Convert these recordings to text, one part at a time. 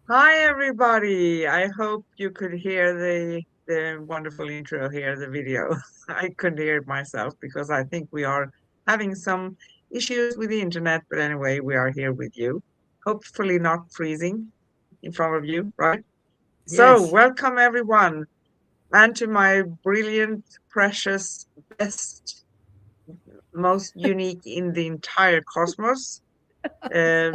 Hi, everybody. I hope you could hear the wonderful intro here, the video. I couldn't hear it myself because I think we are having some issues with the internet. But anyway, we are here with you. Hopefully not freezing in front of you, right? So, Yes. welcome everyone, and to my brilliant, precious, best, most unique in the entire cosmos uh,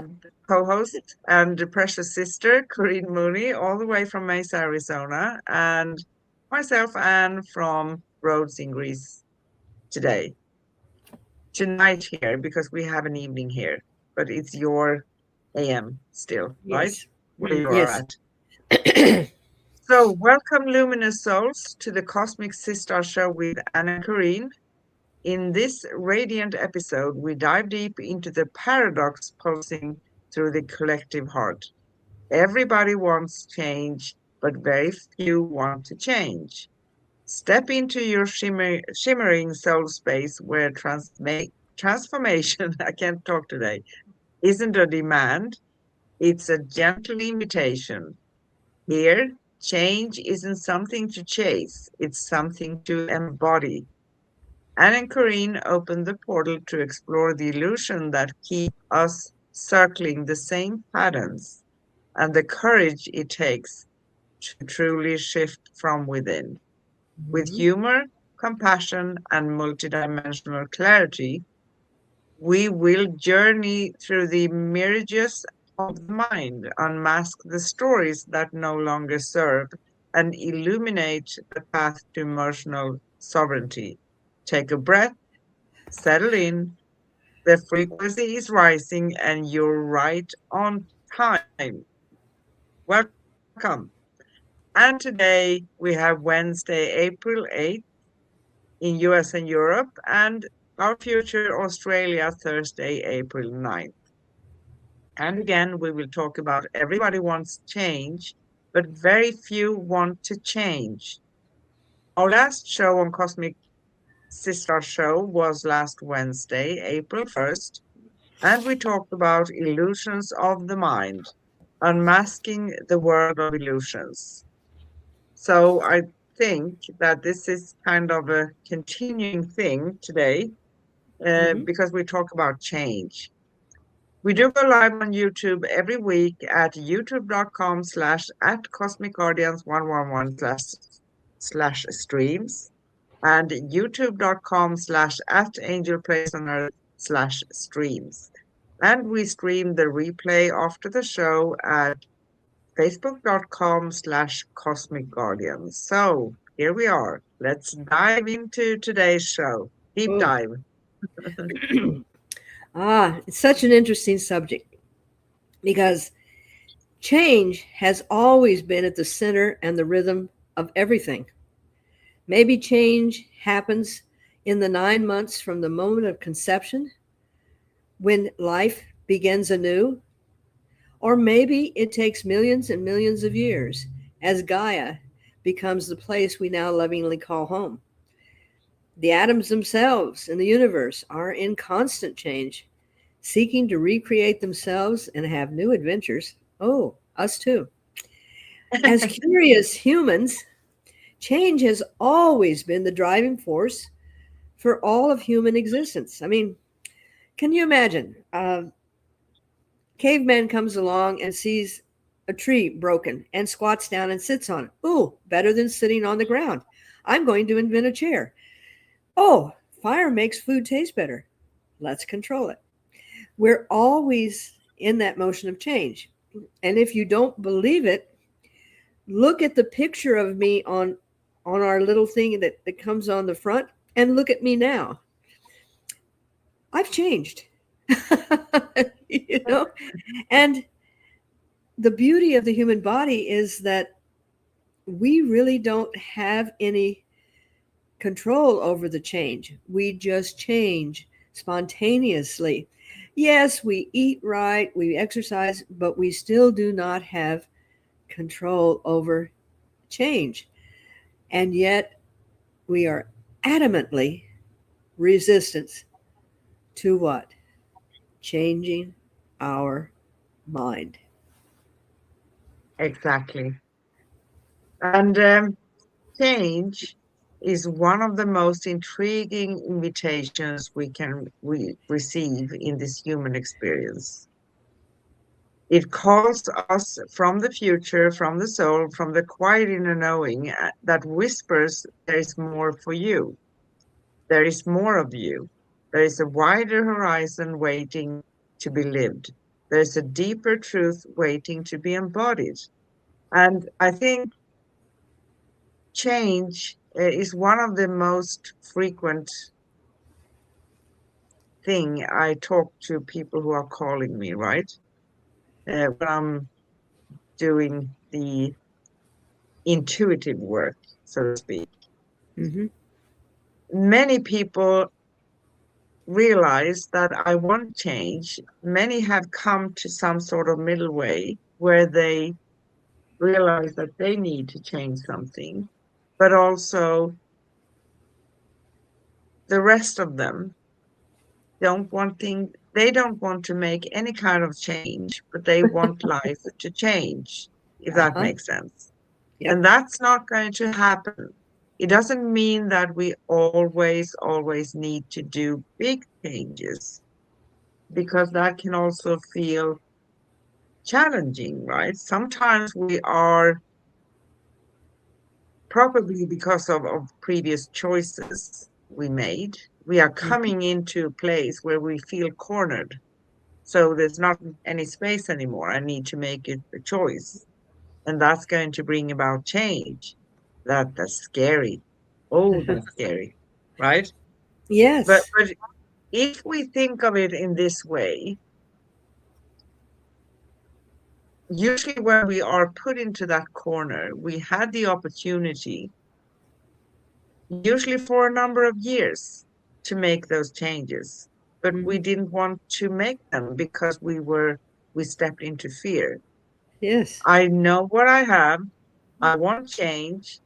co-host and the precious sister, Corinne Mooney, all the way from Mesa, Arizona, and myself, Anne, from Rhodes in Greece today. Tonight here, because we have an evening here, but it's your AM still, right? Yes. Where you are Yes. at. So, welcome, luminous souls, to the Cosmic Sister Show with Anne and Corinne. In this radiant episode, we dive deep into the paradox pulsing through the collective heart. Everybody wants change, but very few want to change. Step into your shimmering soul space where transformation, I can't talk today, isn't a demand, it's a gentle invitation. Here, change isn't something to chase, it's something to embody. Anne and Corinne open the portal to explore the illusion that keep us circling the same patterns and the courage it takes to truly shift from within. With Mhm. humor, compassion, and multidimensional clarity, we will journey through the mirages of the mind, unmask the stories that no longer serve, and illuminate the path to emotional sovereignty. Take a breath, settle in. The frequency is rising, and you're right on time. Welcome. And today we have Wednesday, April 8th in US and Europe, and our future Australia, Thursday, April 9th. And again, we will talk about everybody wants change, but very few want to change. Our last show on Cosmic Sister Show was last Wednesday, April 1st, and we talked about illusions of the mind, unmasking the world of illusions. So I think that this is kind of a continuing thing today Mhm. because we talk about change. We do go live on YouTube every week at youtube.com/ at Cosmic Guardians 111 slash streams and youtube.com/ at Angel Place on Earth slash streams. And we stream the replay after the show at facebook.com/ Cosmic Guardians. So here we are. Let's dive into today's show. Deep Oh. dive. It's such an interesting subject because change has always been at the center and the rhythm of everything. Maybe change happens in the 9 months from the moment of conception when life begins anew, or maybe it takes millions and millions of years as Gaia becomes the place we now lovingly call home. The atoms themselves in the universe are in constant change, seeking to recreate themselves and have new adventures. Oh, us too. As curious humans, change has always been the driving force for all of human existence. I mean, can you imagine? Caveman comes along and sees a tree broken and squats down and sits on it. Ooh, better than sitting on the ground. I'm going to invent a chair. Oh, fire makes food taste better. Let's control it. We're always in that motion of change. And if you don't believe it, look at the picture of me on our little thing that comes on the front and look at me now. I've changed. you know? And the beauty of the human body is that we really don't have any control over the change. We just change spontaneously. Yes, we eat right, we exercise, but we still do not have control over change. And yet we are adamantly resistant to what? Changing our mind. Exactly. And change is one of the most intriguing invitations we receive in this human experience. It calls us from the future, from the soul, from the quiet inner knowing that whispers, there is more for you. There is more of you. There is a wider horizon waiting to be lived. There is a deeper truth waiting to be embodied. And I think change is one of the most frequent thing I talk to people who are calling me, right? When I'm doing the intuitive work, so to speak. Hmm. Many people realize that I want change. Many have come to some sort of middle way where they realize that they need to change something, but also the rest of them they don't want to make any kind of change, but they want life to change, if that Uh-huh. makes sense. Yep. And that's not going to happen. It doesn't mean that we always need to do big changes, because that can also feel challenging, right? Sometimes we are, probably because of previous choices we made, we are Mhm. coming into a place where we feel cornered. So there's not any space anymore. I need to make it a choice. And that's going to bring about change. That's scary. Oh, that's scary, right? But Yes. but if we think of it in this way, usually when we are put into that corner, we had the opportunity, usually for a number of years, to make those changes. But Hmm. we didn't want to make them because we stepped into fear. Yes. I know what I have. I want change,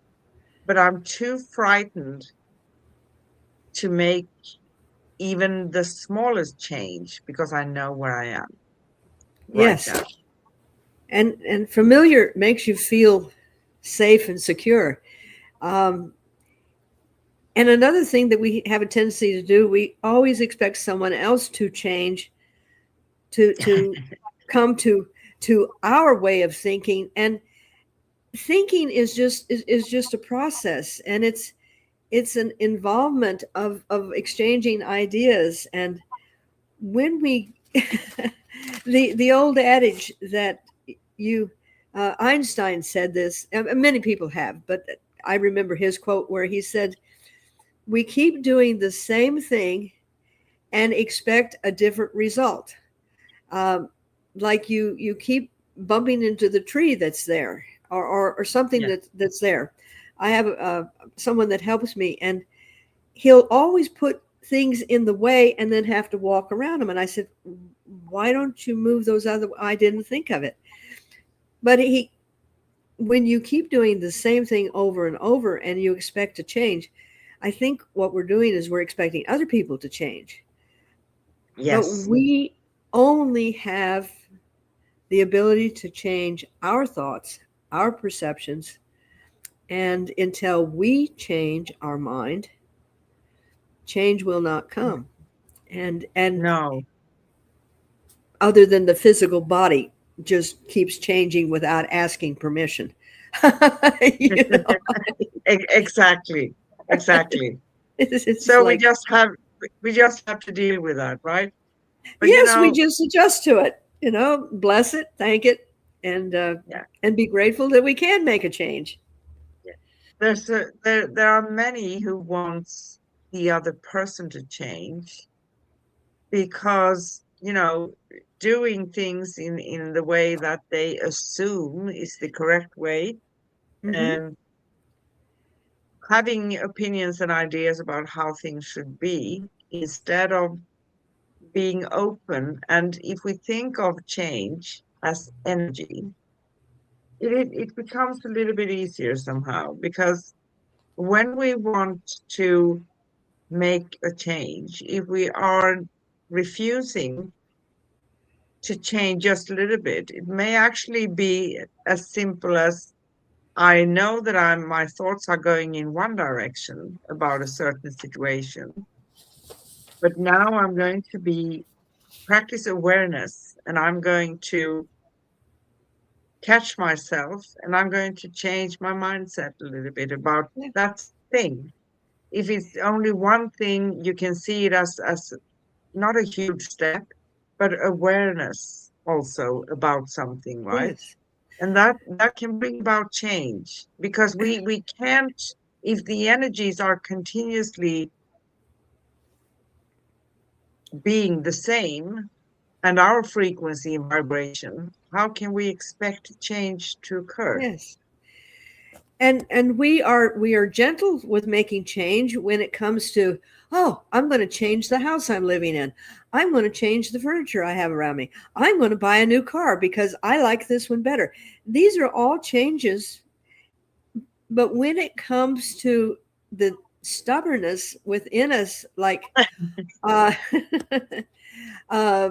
but I'm too frightened to make even the smallest change because I know where I am right Yes. now. And familiar makes you feel safe and secure. Um, and another thing that we have a tendency to do, we always expect someone else to change, to come to our way of thinking. And thinking is just a process, and it's an involvement of exchanging ideas. And when we the old adage that you Einstein said this, many people have, but I remember his quote where he said, we keep doing the same thing and expect a different result. um, like you keep bumping into the tree that's there, or something Yeah. that's there. I have someone that helps me, and he'll always put things in the way and then have to walk around them. And I said, why don't you move those other? I didn't think of it. But he, when you keep doing the same thing over and over and you expect to change, I think what we're doing is we're expecting other people to change. But Yes. we only have the ability to change our thoughts, our perceptions. And until we change our mind, change will not come. And No. other than the physical body just keeps changing without asking permission. You know, Exactly. Exactly. it's So like, we just have to deal with that, right? But yes, we just adjust to it. You know, bless it, thank it, yeah, and be grateful that we can make a change. yeah. There are many who wants the other person to change because, doing things in the way that they assume is the correct way, Hmm. and having opinions and ideas about how things should be instead of being open. And if we think of change as energy, it becomes a little bit easier somehow, because when we want to make a change, if we are refusing to change just a little bit. It may actually be as simple as I know that my thoughts are going in one direction about a certain situation, but now I'm going to be practice awareness and I'm going to catch myself and I'm going to change my mindset a little bit about Yeah. that thing. If it's only one thing, you can see it as not a huge step, but awareness also about something, right? Yes. And that can bring about change because we can't, if the energies are continuously being the same and our frequency and vibration, how can we expect change to occur? Yes. And we are gentle with making change when it comes to, oh, I'm going to change the house I'm living in. I'm going to change the furniture I have around me. I'm going to buy a new car because I like this one better. These are all changes, but when it comes to the stubbornness within us, like uh, uh,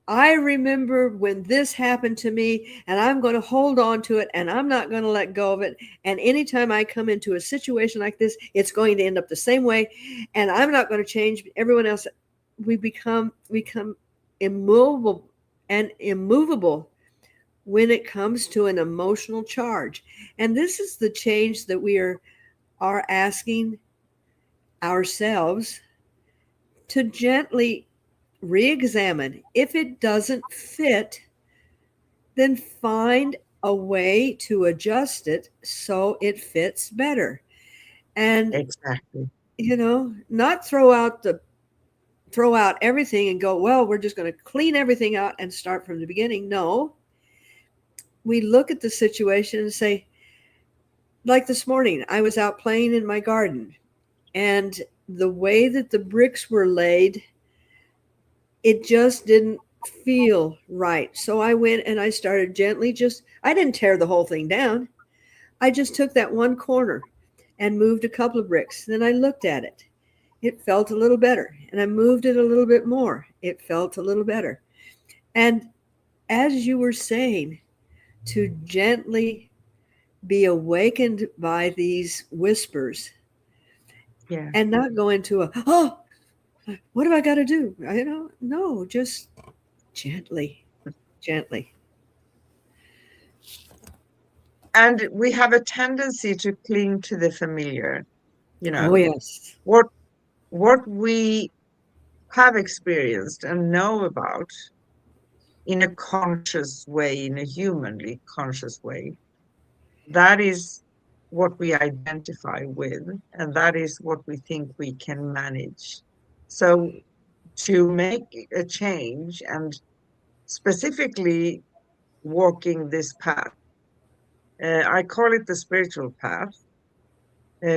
I remember when this happened to me, and I'm going to hold on to it, and I'm not going to let go of it. And anytime I come into a situation like this, it's going to end up the same way, and I'm not going to change. Everyone else, we become immovable and immovable when it comes to an emotional charge. And this is the change that we are asking ourselves to gently re-examine. If it doesn't fit, then find a way to adjust it so it fits better. And Exactly. not throw out everything and go, well, we're just going to clean everything out and start from the beginning. No, we look at the situation and say, like this morning, I was out playing in my garden, and the way that the bricks were laid, it just didn't feel right. So I went and I started gently, I didn't tear the whole thing down. I just took that one corner and moved a couple of bricks. Then I looked at it. It felt a little better. And I moved it a little bit more. It felt a little better. And as you were saying, to gently be awakened by these whispers Yeah. and not go into oh, what do I got to do? No, just gently, gently. And we have a tendency to cling to the familiar, you Oh, know, yes. what what we have experienced and know about in a conscious way, in a humanly conscious way. That is what we identify with, and that is what we think we can manage. So, to make a change and specifically walking this path, I call it the spiritual path,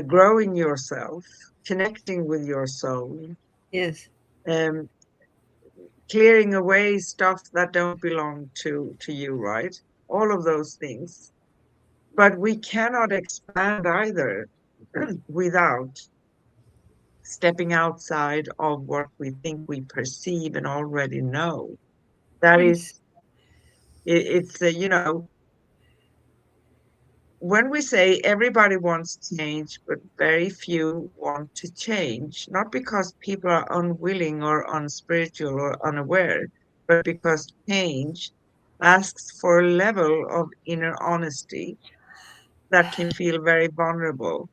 growing yourself, connecting with your soul, Yes. um, clearing away stuff that don't belong to you, right? All of those things. But we cannot expand either without stepping outside of what we think we perceive and already know. That Yes. is, it's, when we say everybody wants change, but very few want to change, not because people are unwilling or unspiritual or unaware, but because change asks for a level of inner honesty that can feel very vulnerable.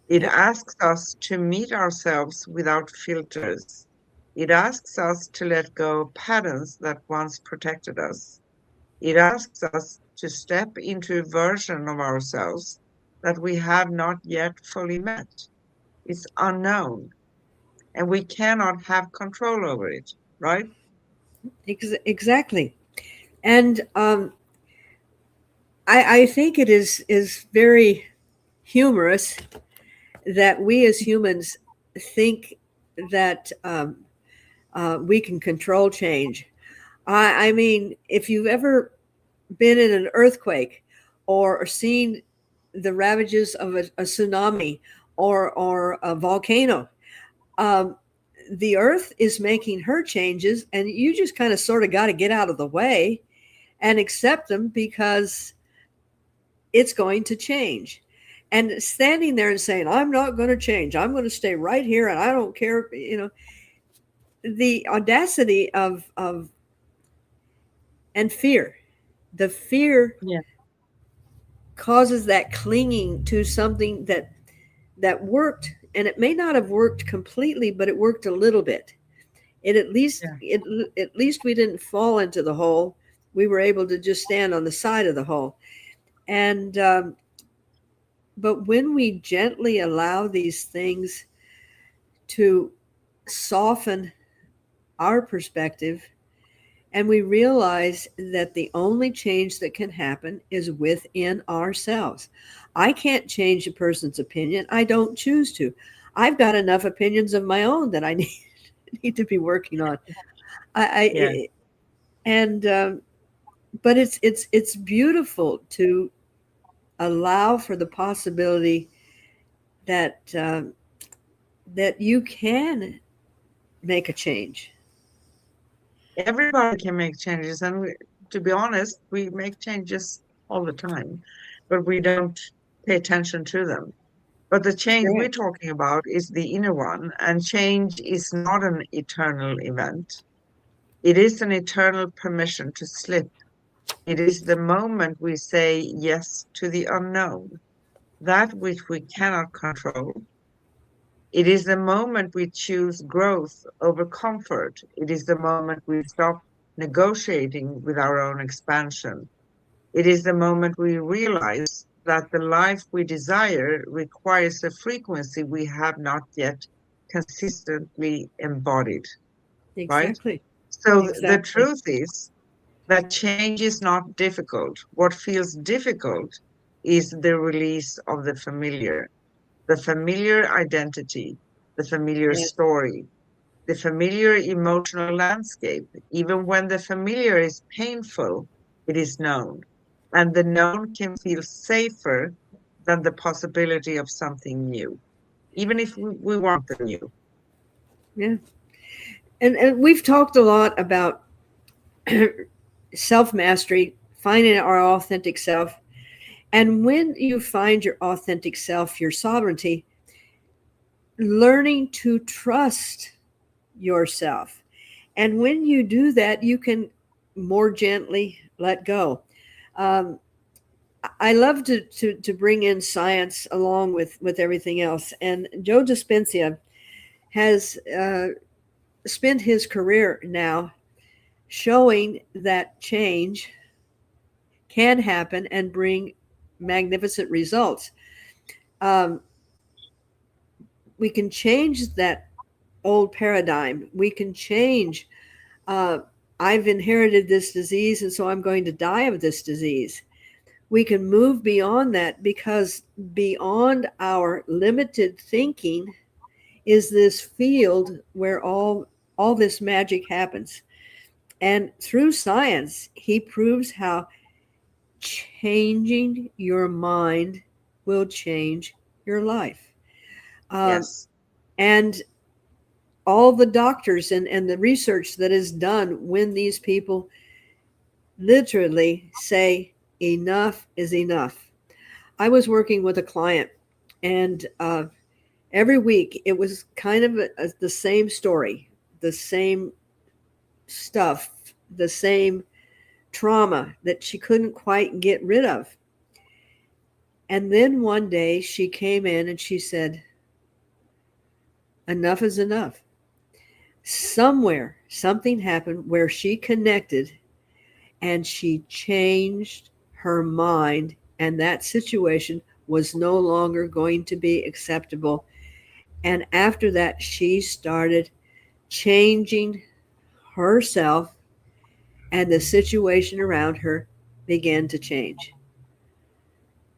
It Yep. asks us to meet ourselves without filters. It asks us to let go of patterns that once protected us. It asks us to step into a version of ourselves that we have not yet fully met. It's unknown, and we cannot have control over it, right? Exactly. And I think it is very humorous that we as humans think that we can control change. I mean, if you've ever been in an earthquake or seen the ravages of a tsunami or a volcano, um, the earth is making her changes, and you just kind of sort of got to get out of the way and accept them, because it's going to change. And standing there and saying, I'm not going to change, I'm going to stay right here and I don't care, the audacity of and fear. The fear Yeah. causes that clinging to something that worked, and it may not have worked completely, but it worked a little bit. It Yeah. at least we didn't fall into the hole. We were able to just stand on the side of the hole. And but when we gently allow these things to soften our perspective, and we realize that the only change that can happen is within ourselves. I can't change a person's opinion. I don't choose to. I've got enough opinions of my own that I need to be working on. Yeah. And but it's beautiful to allow for the possibility that that you can make a change. Everybody can make changes, and to be honest, we make changes all the time, but we don't pay attention to them. But the change we're Right. talking about is the inner one, and change is not an eternal event. It is an eternal permission to slip. It is the moment we say yes to the unknown, that which we cannot control. It is the moment we choose growth over comfort. It is the moment we stop negotiating with our own expansion. It is the moment we realize that the life we desire requires a frequency we have not yet consistently embodied, right? Exactly. So the Exactly. truth is that change is not difficult. What feels difficult is the release of the familiar identity, the familiar Yes. story, the familiar emotional landscape. Even when the familiar is painful, it is known. And the known can feel safer than the possibility of something new, even if we want the new. Yeah. And we've talked a lot about self mastery, finding our authentic self. And when you find your authentic self, your sovereignty, learning to trust yourself. And when you do that, you can more gently let go. Um, I love to bring in science along with everything else. And Joe Dispenza has spent his career now showing that change can happen and bring magnificent results. Um, we can change that old paradigm. We can change. Uh, I've inherited this disease, and so I'm going to die of this disease. We can move beyond that, because beyond our limited thinking is this field where all this magic happens. And through science, he proves how changing your mind will change your life. Um, Yes. and all the doctors and the research that is done when these people literally say, enough is enough. I was working with a client, and every week it was kind of the same story, the same stuff, the same trauma that she couldn't quite get rid of. And then one day she came in and she said, enough is enough. Somewhere, something happened where she connected and she changed her mind, and that situation was no longer going to be acceptable. And after that, she started changing herself, and the situation around her began to change.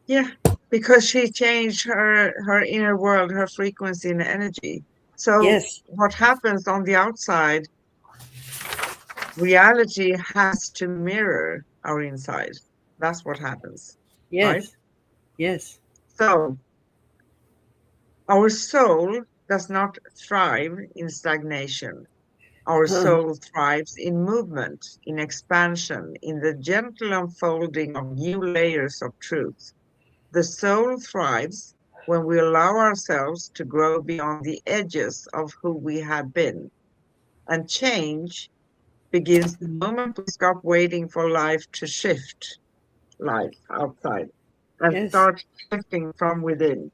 Yeah, because she changed her inner world, her frequency and energy. So Yes, what happens on the outside, reality has to mirror our inside. That's what happens, right? yes, yes, So our soul does not thrive in stagnation. Our Huh. soul thrives in movement, in expansion, in the gentle unfolding of new layers of truth. The soul thrives when we allow ourselves to grow beyond the edges of who we have been. And change begins the moment we stop waiting for life to shift life outside and Yes. start shifting from within.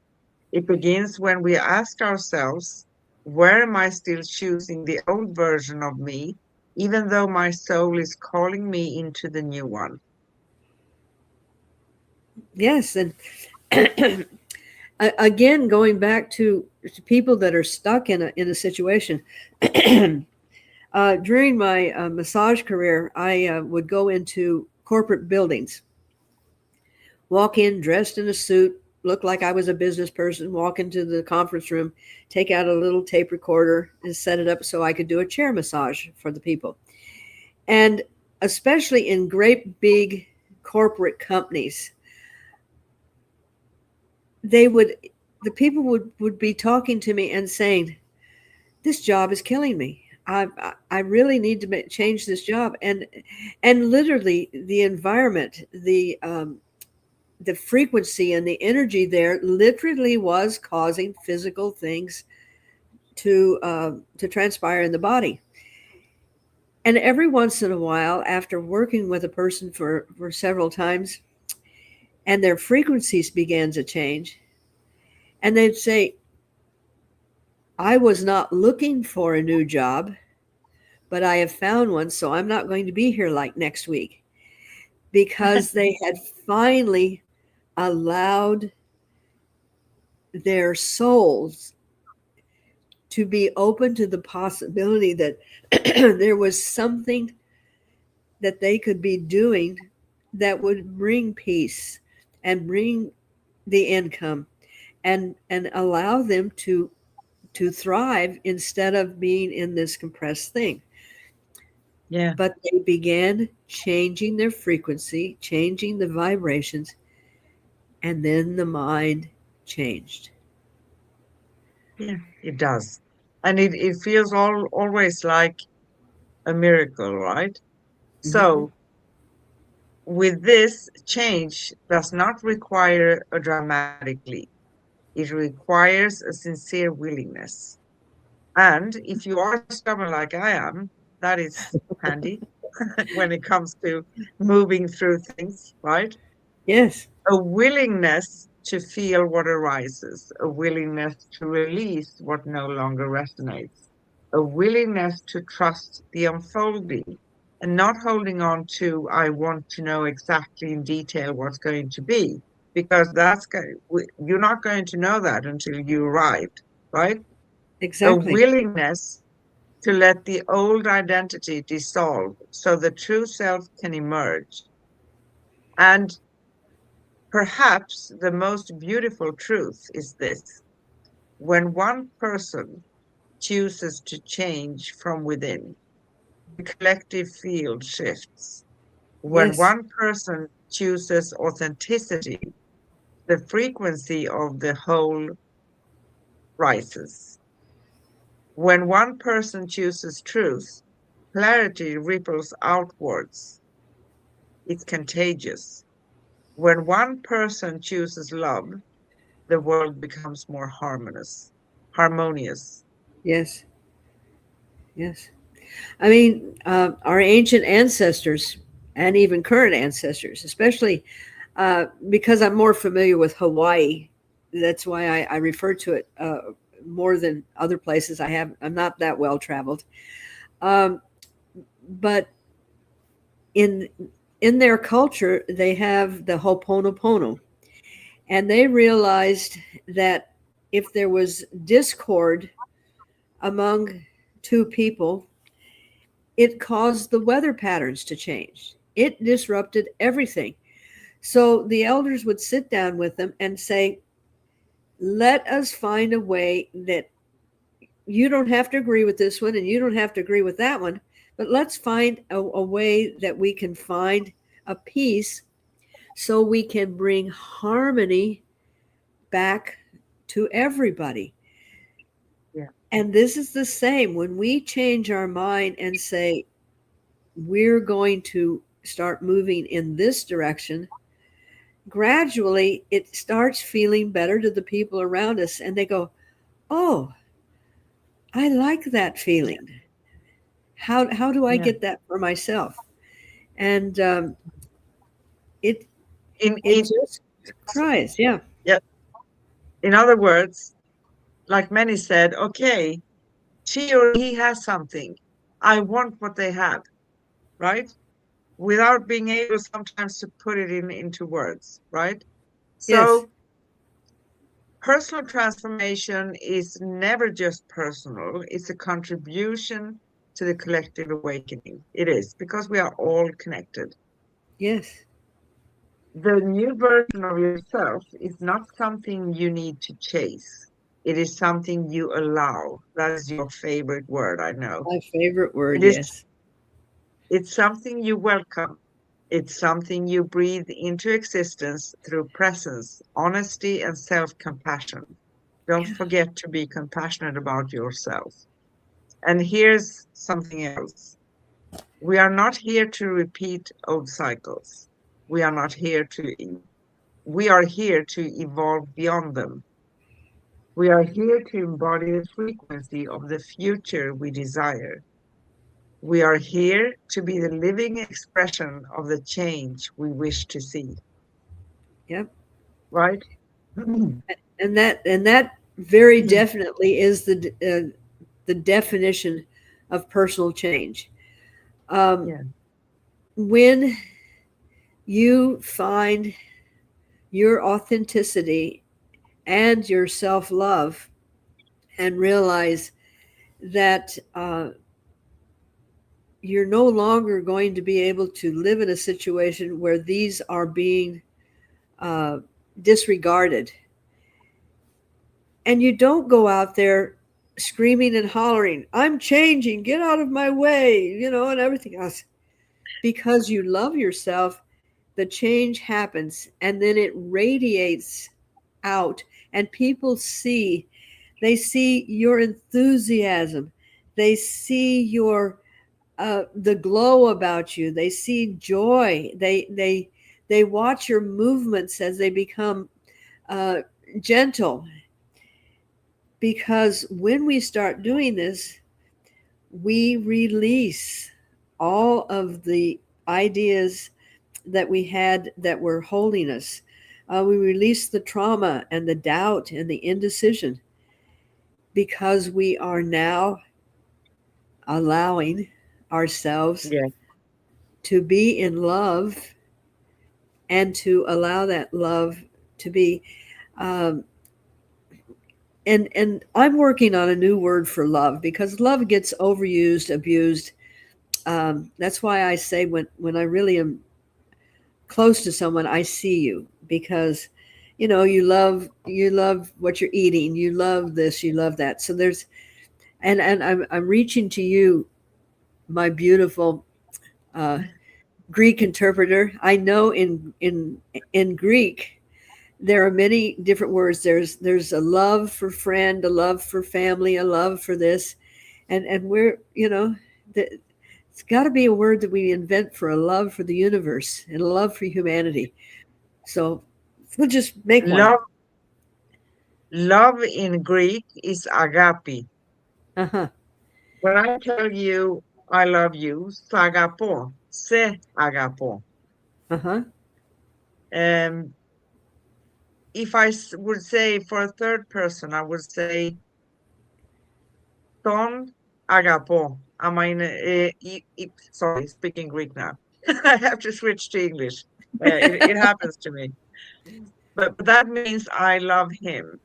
It begins when we ask ourselves, where am I still choosing the old version of me, even though my soul is calling me into the new one? Yes. And again, going back to people that are stuck in a situation. During my massage career, I would go into corporate buildings, walk in dressed in a suit, look like I was a business person, walk into the conference room, take out a little tape recorder and set it up so I could do a chair massage for the people. And especially in great big corporate companies, they would the people would be talking to me and saying, this job is killing me. I really need to change this job. And literally the environment, the frequency and the energy there literally was causing physical things to transpire in the body. And every once in a while, after working with a person for several times, and their frequencies began to change, and they'd say, I was not looking for a new job, but I have found one, so I'm not going to be here like next week, because they had finally allowed their souls to be open to the possibility that there was something that they could be doing that would bring peace and bring the income and allow them to thrive instead of being in this compressed thing. Yeah, But they began changing their frequency, changing the vibrations, and then the mind changed. yeah, it does. And it feels always like a miracle, right? Mhm. So, with this, change does not require a dramatic leap. It requires a sincere willingness. And if you are stubborn like I am, that is handy when it comes to moving through things, right? Yes, A willingness to feel what arises, a willingness to release what no longer resonates, a willingness to trust the unfolding and not holding on to, I want to know exactly in detail what's going to be, because you're not going to know that until you arrived, right? A exactly. willingness to let the old identity dissolve so the true self can emerge. And perhaps the most beautiful truth is this: when one person chooses to change from within, the collective field shifts. When Yes, one person chooses authenticity, the frequency of the whole rises. When one person chooses truth, clarity ripples outwards. It's contagious. When one person chooses love, the world becomes more harmonious. yes, yes. I mean, our ancient ancestors and even current ancestors, especially because I'm more familiar with Hawaii. That's why I refer to it more than other places. I'm not that well traveled, um, but in in their culture, they have the Ho'oponopono, and they realized that if there was discord among two people, it caused the weather patterns to change. It disrupted everything. So the elders would sit down with them and say, let us find a way that you don't have to agree with this one and you don't have to agree with that one, but let's find a way that we can find a peace so we can bring harmony back to everybody. And this is the same when we change our mind and say, we're going to start moving in this direction. Gradually, it starts feeling better to the people around us, and they go, "Oh, I like that feeling. How do I Yeah. get that for myself?" And it In just cries, yeah, yeah, in other words, like many said, okay, she or he has something. I want what they have, right? Without being able sometimes to put it into words, right? yes, So personal transformation is never just personal, it's a contribution to the collective awakening. It is because we are all connected. yes, The new version of yourself is not something you need to chase. It is something you allow. That is your favorite word, I know. my favorite word. It is, Yes, it's something you welcome. It's something you breathe into existence through presence, honesty, and self-compassion. Don't yeah, forget to be compassionate about yourself. And here's something else. We are not here to repeat old cycles. We are not here to, we are here to evolve beyond them. We are here to embody the frequency of the future we desire. We are here to be the living expression of the change we wish to see, yep. right? And that very definitely is the definition of personal change. Um, Yeah, when you find your authenticity and your self love and realize that you're no longer going to be able to live in a situation where these are being uh, disregarded. And you don't go out there screaming and hollering, I'm changing, get out of my way, and everything else. Because you love yourself, the change happens and then it radiates out, and people they see your enthusiasm, they see your the glow about you, they see joy, they watch your movements as they become uh, gentle. Because when we start doing this, we release all of the ideas that we had that were holding us. We release the trauma and the doubt and the indecision, because we are now allowing ourselves yeah. to be in love, and to allow that love to be. Um, and I'm working on a new word for love, because love gets overused, abused. That's why I say, when I really am close to someone, I see you, because you love what you're eating, you love this, you love that. So there's and I'm reaching to you, my beautiful uh, Greek interpreter. I know in Greek there are many different words. There's a love for friend, a love for family, a love for this, and we're it's got to be a word that we invent for a love for the universe and a love for humanity. So we'll just make one. Love, love in Greek is agape. Uh huh. When I tell you I love you, "σ' αγαπώ", "σε αγαπώ". Uh huh. Um, if I would say for a third person, I would say "τον αγαπώ". Am I in sorry, speaking Greek now. I have to switch to English. It happens to me. But that means I love him.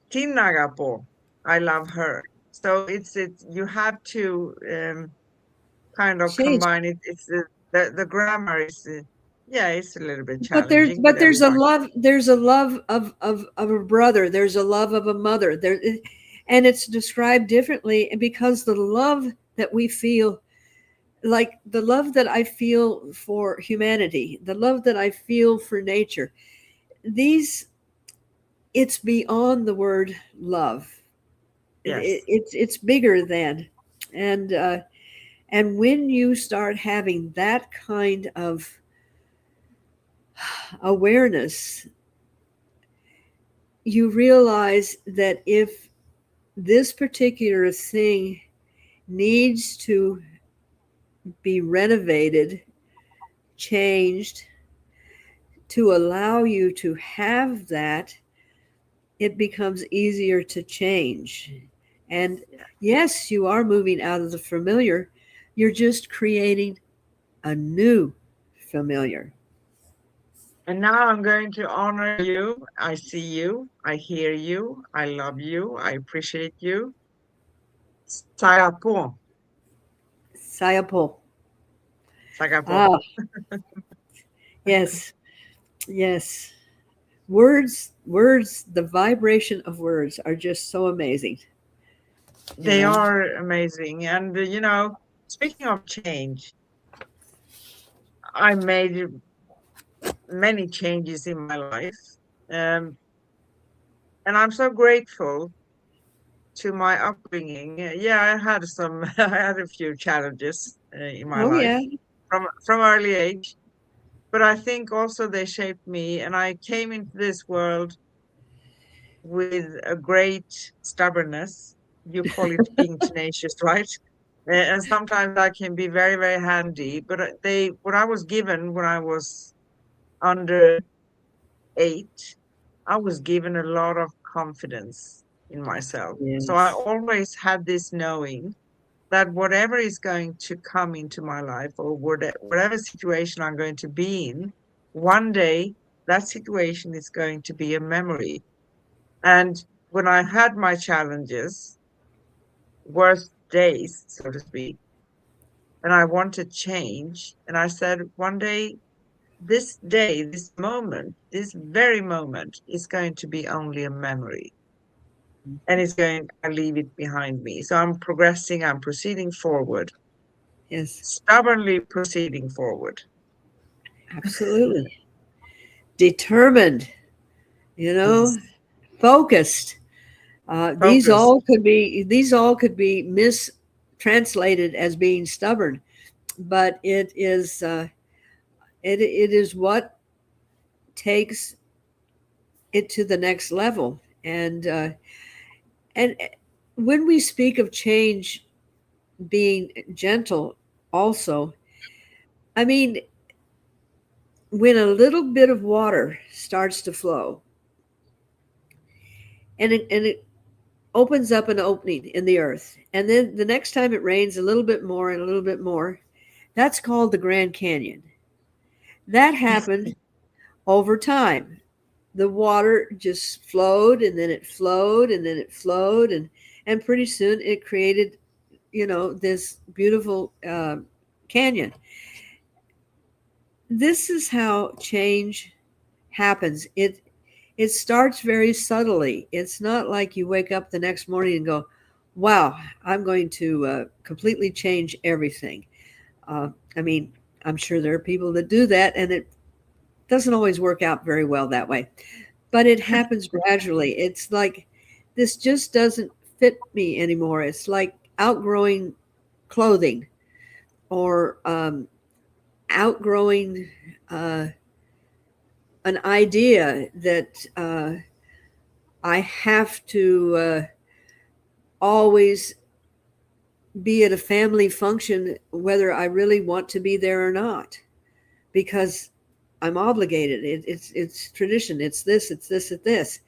Την αγαπώ, I love her. So it's you have to kind of Change. combine it. It's the grammar is yeah, it's a little bit But there's challenging, but but there's a everyone. love. There's a love of a brother. There's a love of a mother. And it's described differently, because the love that we feel, like the love that I feel for humanity, the love that I feel for nature, these it's beyond the word love. Yes. It's bigger than, and and when you start having that kind of awareness, you realize that if this particular thing needs to be renovated, changed to allow you to have that, it becomes easier to change. And Yeah. yes, you are moving out of the familiar, you're just creating a new familiar. And now I'm going to honor you. I see you. I hear you. I love you. I appreciate you. Sayapo. Sayapo. Sagapo. Ah, yes, yes. Words, the vibration of words are just so amazing, you They know. are amazing. And, speaking of change, I made many changes in my life. Um, and I'm so grateful to my upbringing. Yeah, I had I had a few challenges in my Oh life yeah, from early age, but I think also they shaped me, and I came into this world with a great stubbornness. You call it being tenacious, right? And sometimes I can be very, very handy. But what I was given when I was under 8, I was given a lot of confidence in myself. So I yes, always had this knowing that whatever is going to come into my life, or whatever situation I'm going to be in, one day that situation is going to be a memory. And when I had my challenges, worst days, so to speak, and I wanted change, and I said, one day, this day, this moment, this very moment is going to be only a memory. And I leave it behind me. So I'm progressing, I'm proceeding forward, yes, stubbornly proceeding forward. absolutely. Determined, you know, Yes. focused. Focus. These all could be mistranslated as being stubborn, but it is what takes it to the next level. And when we speak of change being gentle, also, I mean, when a little bit of water starts to flow, and it opens up an opening in the earth, and then the next time it rains a little bit more and a little bit more, that's called the Grand Canyon. That happened over time. The water just flowed, and then it flowed, and then it flowed, and pretty soon it created, this beautiful canyon. This is how change happens. It starts very subtly. It's not like you wake up the next morning and go, "Wow, I'm going to completely change everything." I mean, I'm sure there are people that do that, and it doesn't always work out very well that way. But it happens gradually. It's like this just doesn't fit me anymore. It's like outgrowing clothing, or outgrowing uh, an idea that I have to always be at a family function, whether I really want to be there or not, because I'm obligated. It's tradition. It's this. It's this. It's this.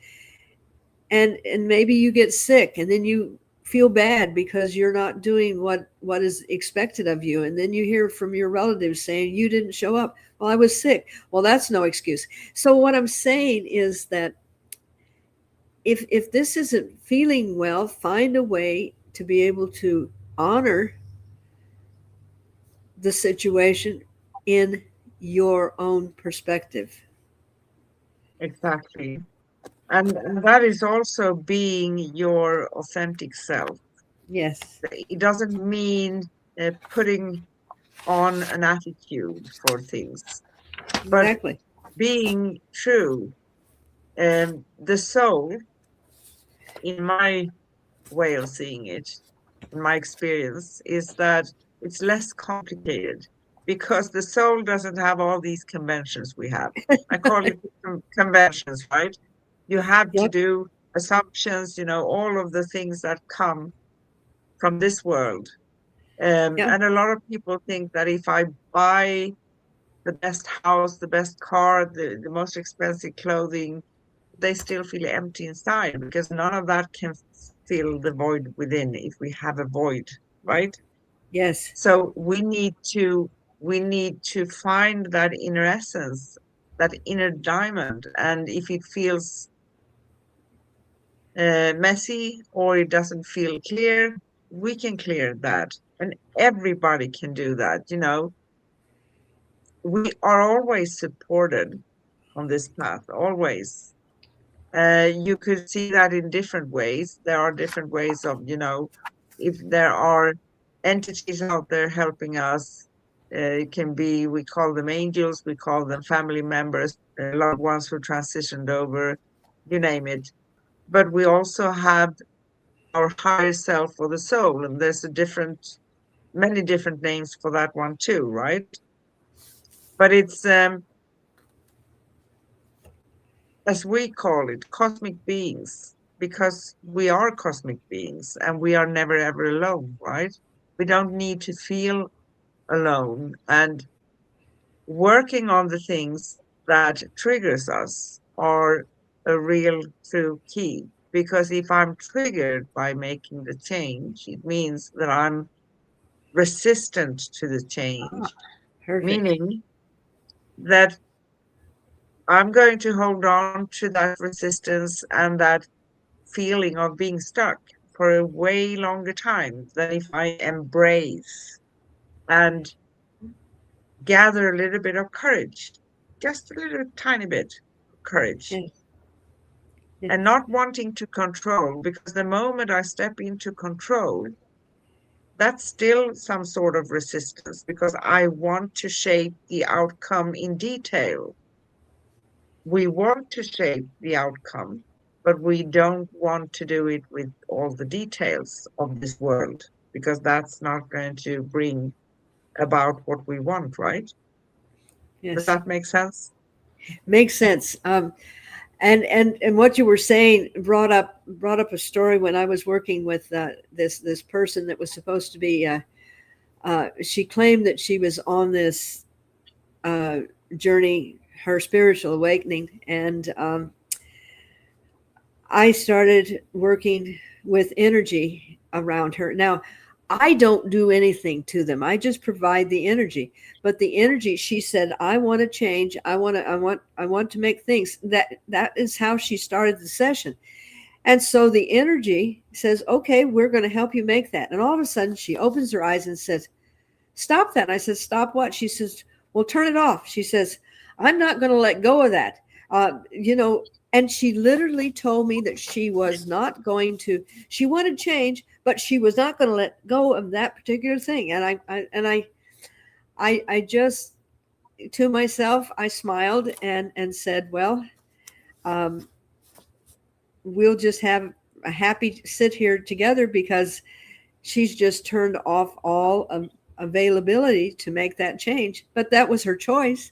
And maybe you get sick, and then you feel bad because you're not doing what is expected of you, and then you hear from your relatives saying you didn't show up. Well, I was sick. Well, that's no excuse. So what I'm saying is that if this isn't feeling well, find a way to be able to honor the situation in your own perspective. Exactly. And that is also being your authentic self. Yes, It doesn't mean putting on an attitude for things, but exactly. being true. The soul, in my way of seeing it, in my experience, is that it's less complicated because the soul doesn't have all these conventions we have. I call it conventions, right? You have to Yep. do assumptions, all of the things that come from this world. Yeah. And a lot of people think that if I buy the best house, the best car, the most expensive clothing, they still feel empty inside because none of that can fill the void within if we have a void, right? Yes. So we need to find that inner essence, that inner diamond. And if it feels messy or it doesn't feel clear, we can clear that. And everybody can do that. We are always supported on this path, always. You could see that in different ways. There are different ways of, if there are entities out there helping us, it can be, we call them angels, we call them family members, loved ones who transitioned over, you name it. But we also have our higher self or the soul, and there's many different names for that one too, right? But it's as we call it, cosmic beings, because we are cosmic beings and we are never ever alone, right? We don't need to feel alone, and working on the things that triggers us are a real true key. Because if I'm triggered by making the change, it means that I'm resistant to the Ah, change, perfect. meaning that I'm going to hold on to that resistance and that feeling of being stuck for a way longer time than if I embrace and gather a little bit of courage, just a little tiny bit of courage, Yes. Yes. and not wanting to control, because the moment I step into control, that's still some sort of resistance because I want to shape the outcome in detail. We want to shape the outcome, but we don't want to do it with all the details of this world because that's not going to bring about what we want, right? Does Yes. that make sense? Makes sense. And what you were saying brought up a story when I was working with this person that was supposed to be. She claimed that she was on this uh, journey, her spiritual awakening, and I started working with energy around her. Now, I don't do anything to them. I just provide the energy. But the energy, she said, I want to change. I want to make things. That is how she started the session. And so the energy says, okay, we're going to help you make that. And all of a sudden she opens her eyes and says, stop that. And I said, stop what? She says, well, turn it off. She says, I'm not going to let go of that. And she literally told me that she was not going to, she wanted change, but she was not going to let go of that particular thing. And I just, to myself, I smiled and said, well, um, we'll just have a happy sit here together because she's just turned off all availability to make that change. But that was her choice.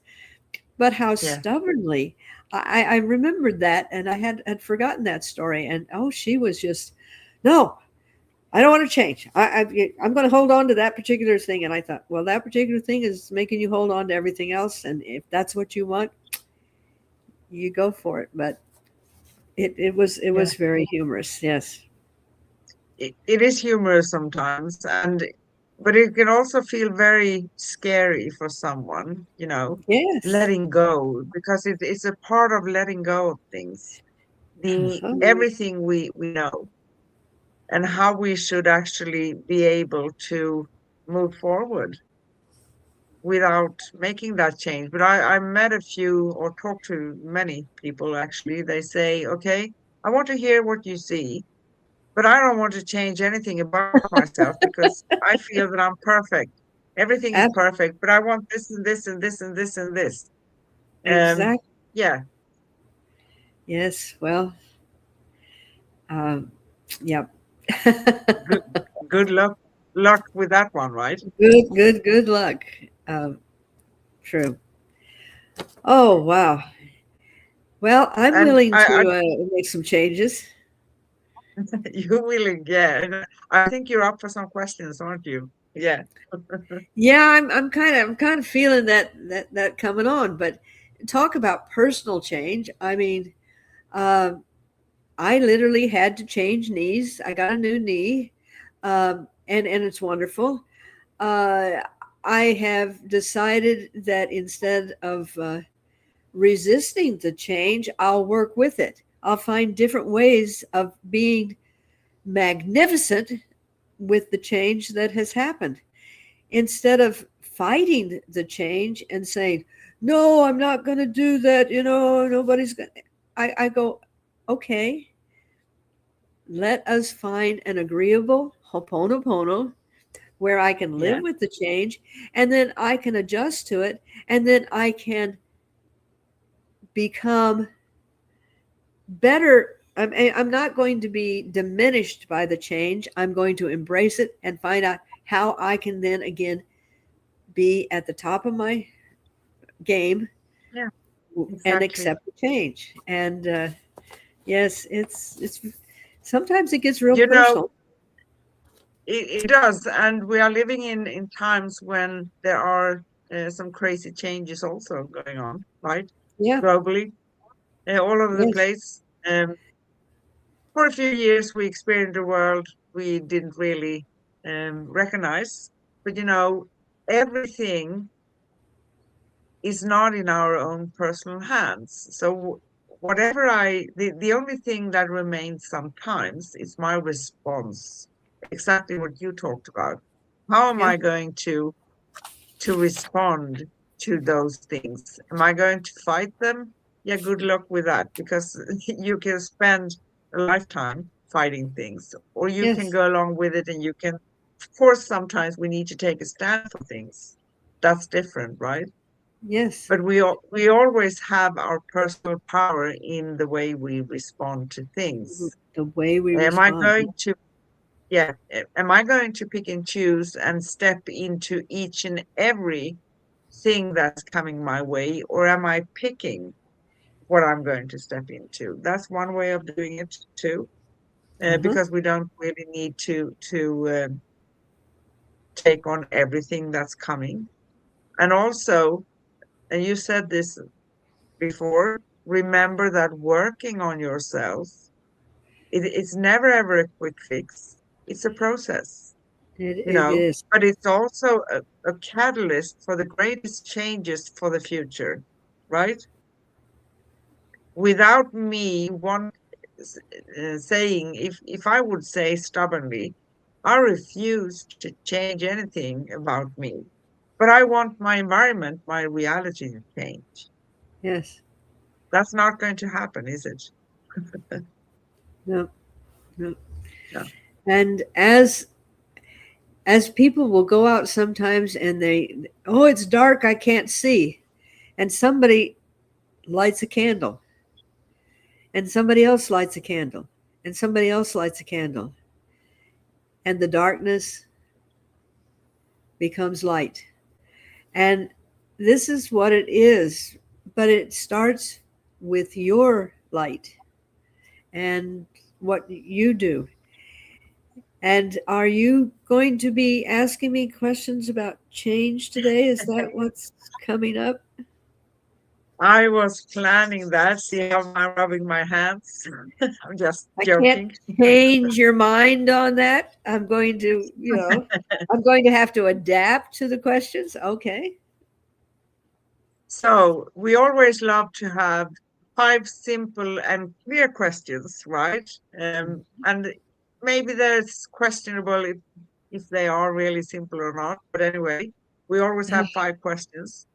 But how Yeah. stubbornly I remembered that, and I had forgotten that story. And oh, she was just, no, I don't want to change. I'm going to hold on to that particular thing. And I thought, well, that particular thing is making you hold on to everything else. And if that's what you want, you go for it. But it was Yeah. very humorous. Yes. It is humorous sometimes, but it can also feel very scary for someone, Yes. letting go, because it's a part of letting go of things, the Uh-huh. everything we know, and how we should actually be able to move forward without making that change. But I met a few or talked to many people actually. They say, okay, I want to hear what you see, but I don't want to change anything about myself because I feel that I'm perfect. Everything is Ab- perfect, but I want this and this and this and this and this. Um, exactly. yeah, Yes. Well, um, yeah. Good, good luck with that one, right? Good luck. Um, True. Oh, wow. Well, I'm And willing to make some changes. you will get. I think you're up for some questions, aren't you? Yeah. Yeah, I'm kind of feeling that coming on. But talk about personal change. I mean, uh, I literally had to change knees. I got a new knee, and it's wonderful. Uh, I have decided that instead of resisting the change, I'll work with it. I'll find different ways of being magnificent with the change that has happened instead of fighting the change and saying, no, I'm not going to do that. Nobody's going to. I go, okay, let us find an agreeable hoponopono where I can live Yeah. with the change and then I can adjust to it and then I can become better. I'm not going to be diminished by the change. I'm going to embrace it and find out how I can then again be at the top of my game Yeah. and Exactly. accept the change. And yes, it's sometimes it gets real You know, personal. it does, and we are living in times when there are some crazy changes also going on, right? Yeah. Globally, all over the Yes. place. For a few years, we experienced a world we didn't really recognize, but everything is not in our own personal hands. So the only thing that remains sometimes is my response. Exactly what you talked about. How am Yeah. I going to respond to those things? Am I going to fight them? Yeah, good luck with that because you can spend a lifetime fighting things, or you can Yes. go along with it and you can, of course, sometimes we need to take a stand for things. That's different, right? Yes. But we always have our personal power in the way we respond to things. The way we Am I respond. going to, yeah, am I going to pick and choose and step into each and every thing that's coming my way, or am I picking what I'm going to step into? That's one way of doing it too, Uh-huh. because we don't really need to take on everything that's coming. And also, and you said this before, remember that working on yourself, it's never ever a quick fix. It's a process, It is. but it's also a catalyst for the greatest changes for the future, right? Without me saying, if I would say stubbornly, I refuse to change anything about me, but I want my environment, my reality to change. Yes. That's not going to happen, is it? No. No. No. And as people will go out sometimes and oh, it's dark, I can't see. And somebody lights a candle, and somebody else lights a candle, and somebody else lights a candle, and the darkness becomes light. And this is what it is, but it starts with your light and what you do. And are you going to be asking me questions about change today? Is that what's coming up? I was planning that. See how I'm rubbing my hands? I'm just I can't joking. change your mind on that. I'm going to have to adapt to the questions. Okay. So we always love to have five simple and clear questions, right? And maybe that's questionable if they are really simple or not. But anyway, we always have five questions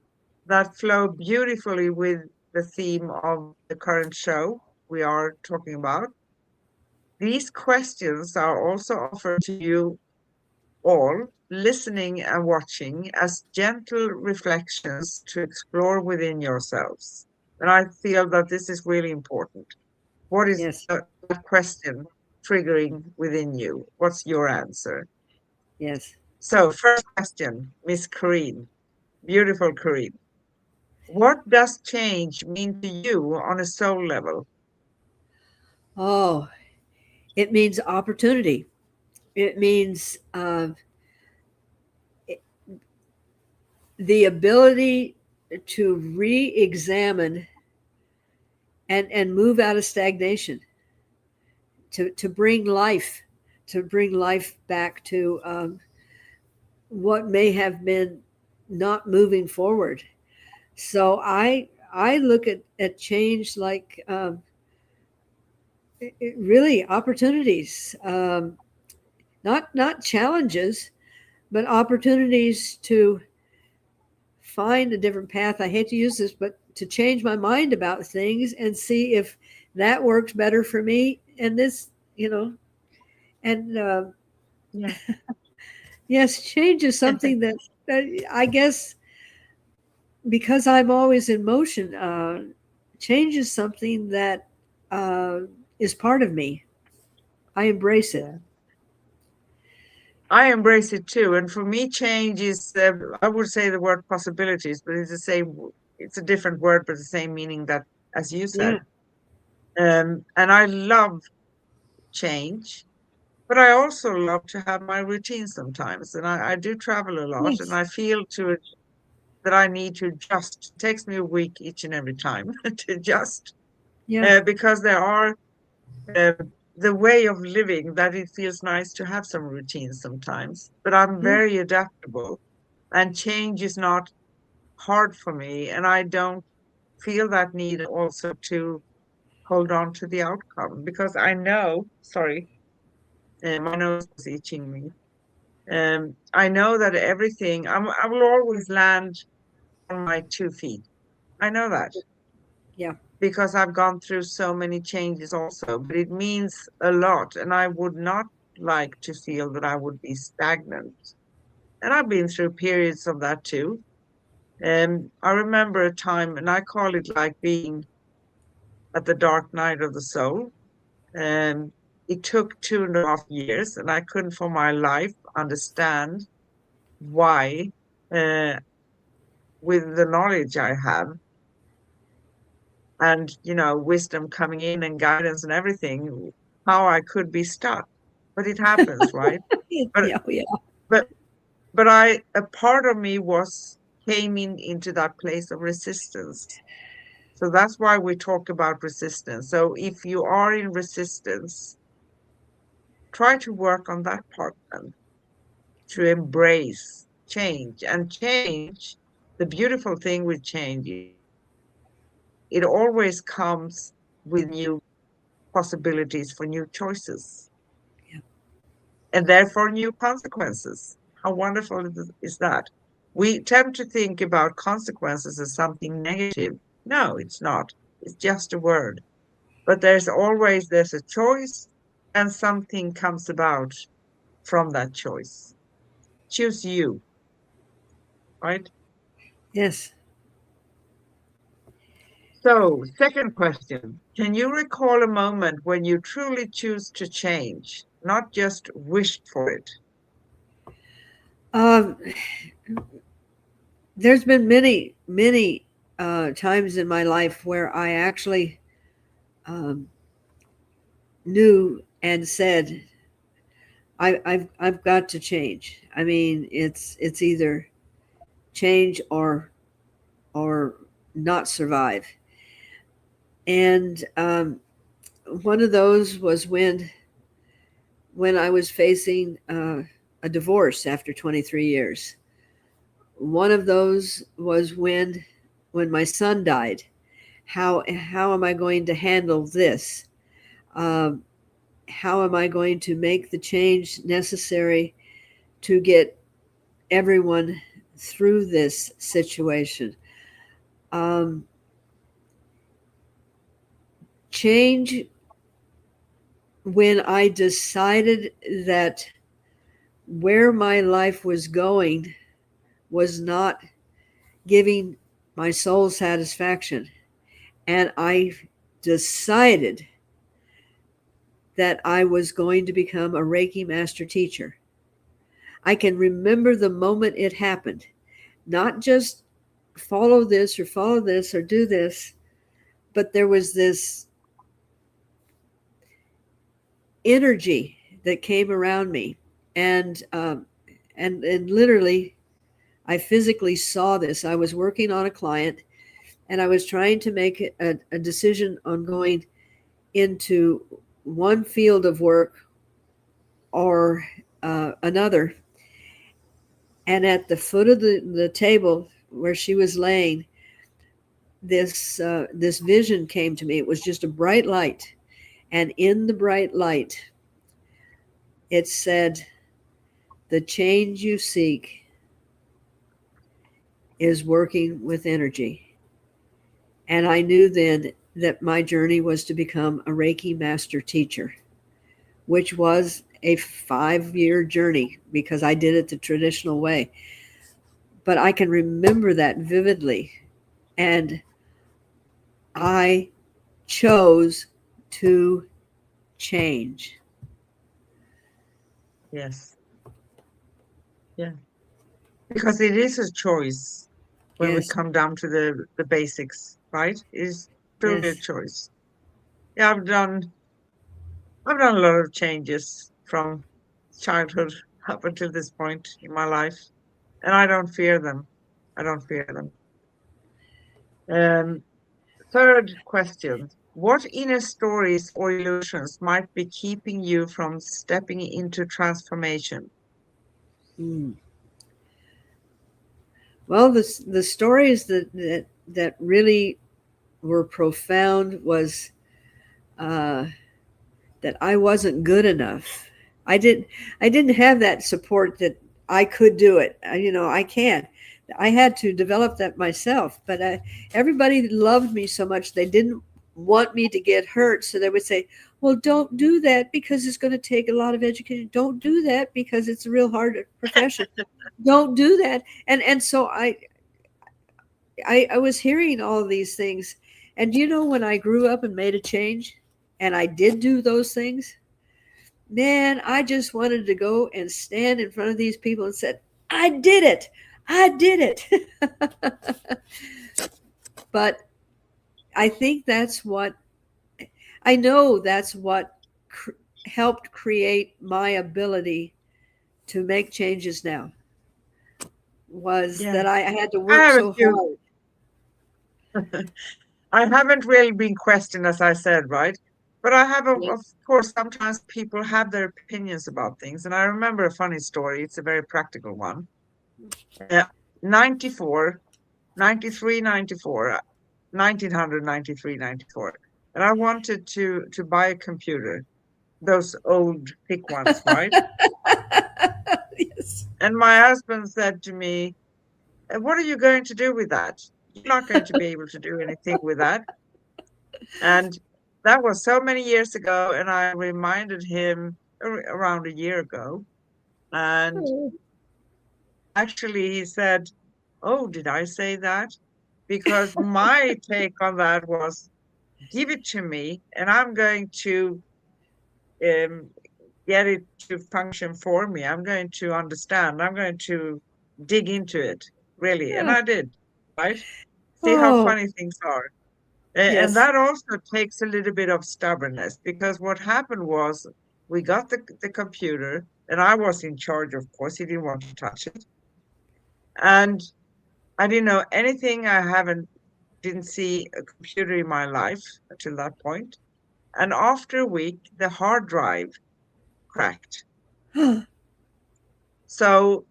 that flow beautifully with the theme of the current show we are talking about. These questions are also offered to you all, listening and watching, as gentle reflections to explore within yourselves. And I feel that this is really important. What is Yes. that question? triggering within you? What's your answer? Yes. So, first question, Miss Corrine, beautiful Corrine. What does change mean to you on a soul level? Oh, it means opportunity. It means the ability to re-examine and move out of stagnation, to bring life back to what may have been not moving forward. So I look at change like really opportunities, not challenges, but opportunities to find a different path. I hate to use this, but to change my mind about things and see if that works better for me. And this, and Yeah. yes, change is something that I guess because I'm always in motion, change is something that uh, is part of me. I embrace it. Yeah. I embrace it too. And for me, change is, I would say the word possibilities, but it's the same, it's a different word, but the same meaning that, as you Yeah. said. And I love change, but I also love to have my routine sometimes. And I do travel a lot, and Yes. I feel to it that I need to adjust. It takes me a week each and every time to adjust, Yeah. because there are uh, the way of living that it feels nice to have some routine sometimes. But I'm Yeah. very adaptable, and change is not hard for me. And I don't feel that need also to hold on to the outcome because I know, sorry, my nose is itching me. I know that I will always land on my 2 feet. I know that Yeah. because I've gone through so many changes also, but it means a lot. And I would not like to feel that I would be stagnant. And I've been through periods of that too. I remember a time, and I call it like being at the dark night of the soul. Um, it took 2.5 years, and I couldn't for my life understand why, uh, with the knowledge I have and wisdom coming in and guidance and everything, how I could be stuck. But it happens, right? But Yeah. Yeah. but but a part of me was came into that place of resistance. So that's why we talk about resistance. So if you are in resistance, try to work on that part then, to embrace change. And change, the beautiful thing with change is it always comes with new possibilities for new choices Yeah. and therefore new consequences. How wonderful is that? We tend to think about consequences as something negative. No, it's not. It's just a word. But there's a choice and something comes about from that choice. Choose you, right? Yes. So, second question. Can you recall a moment when you truly choose to change, not just wished for it? Um, there's been many times in my life where I actually um, knew and said, I've got to change. I mean, it's either change or not survive. And one of those was when I was facing a divorce after 23 years. One of those was when my son died. How am I going to handle this? Um, how am I going to make the change necessary to get everyone through this situation? Um, change when I decided that where my life was going was not giving my soul satisfaction. And I decided that I was going to become a Reiki master teacher. I can remember the moment it happened, not just follow this or do this, but there was this energy that came around me, and and literally, I physically saw this. I was working on a client, and I was trying to make a decision on going into one field of work or another. And at the foot of the table where she was laying, this vision came to me. It was just a bright light, and in the bright light, it said, "The change you seek is working with energy." And I knew then that my journey was to become a Reiki master teacher, which was a 5-year journey because I did it the traditional way. But I can remember that vividly. And I chose to change. Yes. Yeah. Because it is a choice when we Yes, come down to the basics, right? It is truly a yes. choice. Yeah, I've done a lot of changes from childhood up until this point in my life, and I don't fear them. I don't fear them. Um, Third question. What inner stories or illusions might be keeping you from stepping into transformation? Mm. Well, the stories that really were profound was uh, that I wasn't good enough. I didn't I didn't have that support that I could do it. I can. I had to develop that myself. But everybody loved me so much they didn't want me to get hurt. So they would say, "Well, don't do that because it's going to take a lot of education. Don't do that because it's a real hard profession. Don't do that." And so I was hearing all of these things. And when I grew up and made a change, and I did do those things, man, I just wanted to go and stand in front of these people and said, "I did it. I did it." But I think I know that's what helped create my ability to make changes now, was Yeah, that I had to I work have a so few. hard. I haven't really been questioned, as I said, right? But I have, Yeah. of course, sometimes people have their opinions about things. And I remember a funny story. It's a very practical one. Uh, 94, 93, 94, 1993, 94. And I wanted to buy a computer, those old thick ones, right? Yes. And my husband said to me, what are you going to do with that? You're not going to be able to do anything with that. And that was so many years ago. And I reminded him around a year ago. And actually, he said, oh, did I say that? Because my take on that was give it to me, and I'm going to um, get it to function for me. I'm going to understand. I'm going to dig into it, really. And Yeah. I did, right? See how Oh, funny things are. And yes. that also takes a little bit of stubbornness because what happened was we got the computer, and I was in charge, of course. He didn't want to touch it. And I didn't know anything. Didn't see a computer in my life until that point. And after a week, the hard drive cracked. So,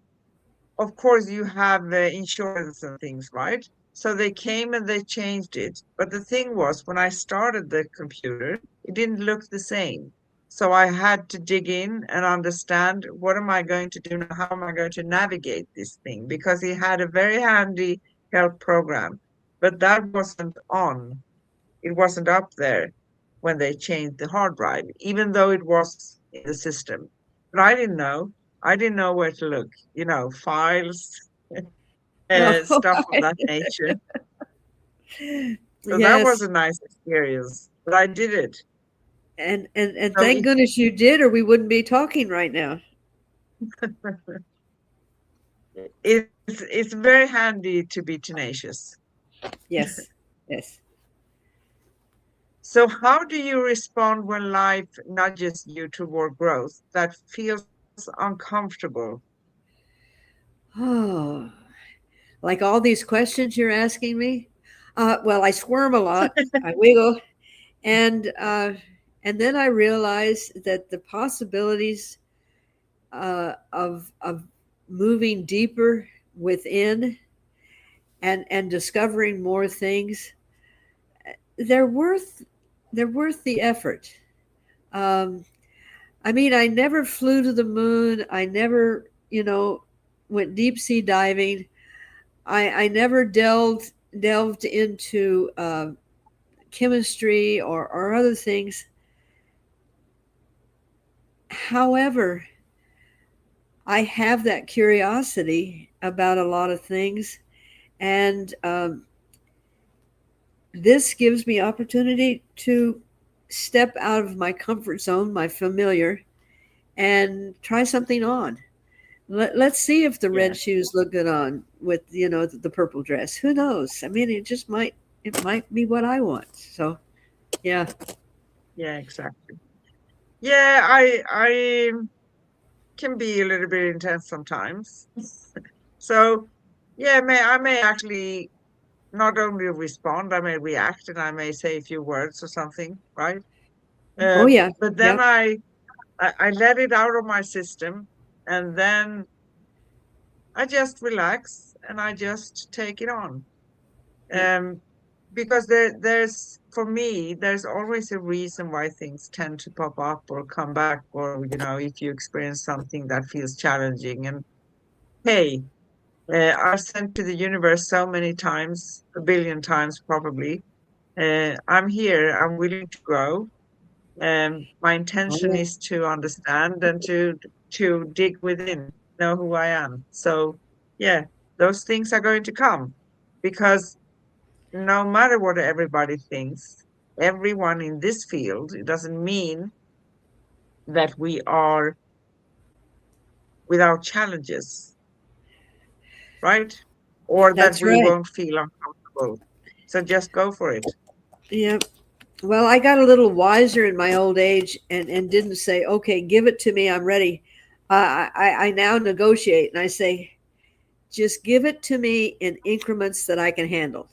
of course, you have the insurance and things, right? So they came and they changed it. But the thing was, when I started the computer, it didn't look the same. So I had to dig in and understand what am I going to do now? How am I going to navigate this thing? Because he had a very handy help program, but that wasn't on. It wasn't up there when they changed the hard drive, even though it was in the system. But I didn't know. I didn't know where to look, files, Oh, stuff of that nature. So that was yes. a nice experience. But I did it. And So thank goodness you did, or we wouldn't be talking right now. it's very handy to be tenacious. Yes, yes. So how do you respond when life nudges you toward growth that feels uncomfortable? Oh, like all these questions you're asking me. Well, I squirm a lot. I wiggle, and then I realize that the possibilities of moving deeper within and discovering more things, they're worth they're worth the effort. Um, I mean, I never flew to the moon. I never, went deep sea diving. I never delved into chemistry or other things. However, I have that curiosity about a lot of things, and this gives me opportunity to step out of my comfort zone, my familiar, and try something on. Let's see if the red Yeah, shoes look good on with the purple dress. Who knows? I mean, it might be what I want. So yeah. yeah, exactly. Yeah, I can be a little bit intense sometimes. So yeah, I may actually not only respond, I may react and I may say a few words or something, right? Oh Uh, yeah. but then Yep. I let it out of my system, and then I just relax and I just take it on. Yep. Um, because there's for me, there's always a reason why things tend to pop up or come back, or if you experience something that feels challenging. And hey, I've sent to the universe so many times, a billion times probably. I'm here. I'm willing to grow. My Oh intention yeah. is to understand and to dig within, know who I am. So yeah, those things are going to come because no matter what everybody thinks, everyone in this field, it doesn't mean that we are without challenges, right? Or that That's we right. won't feel uncomfortable. So just go for it. Yep. Well, I got a little wiser in my old age and didn't say, okay, give it to me. I'm ready. I now negotiate and I say, just give it to me in increments that I can handle.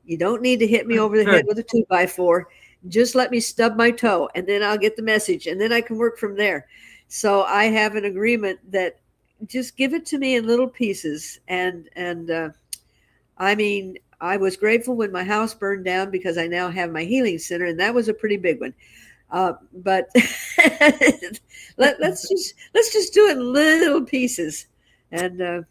You don't need to hit me over the head Good. with a 2x4. Just let me stub my toe and then I'll get the message and then I can work from there. So I have an agreement that just give it to me in little pieces. And I mean, I was grateful when my house burned down because I now have my healing center, and that was a pretty big one. But let's just do it in little pieces, and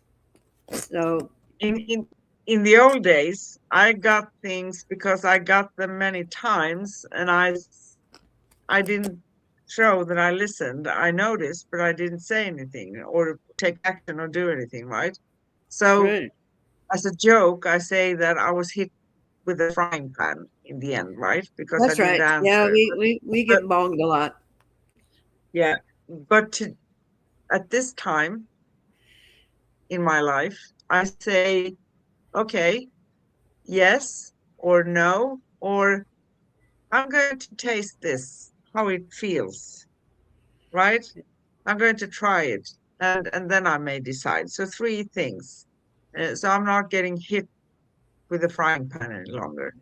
so In in in the old days, I got things because I got them many times, and I didn't show that I listened. I noticed, but I didn't say anything or take action or do anything, right? So right. as a joke, I say that I was hit with a frying pan in the end, right? Because I That's didn't right. Yeah, answer. we But get bonged a lot. yeah, but at this time in my life, I say, okay, yes or no, or I'm going to taste this, how it feels, right? I'm going to try it, and then I may decide. So three things. So I'm not getting hit with a frying pan any longer.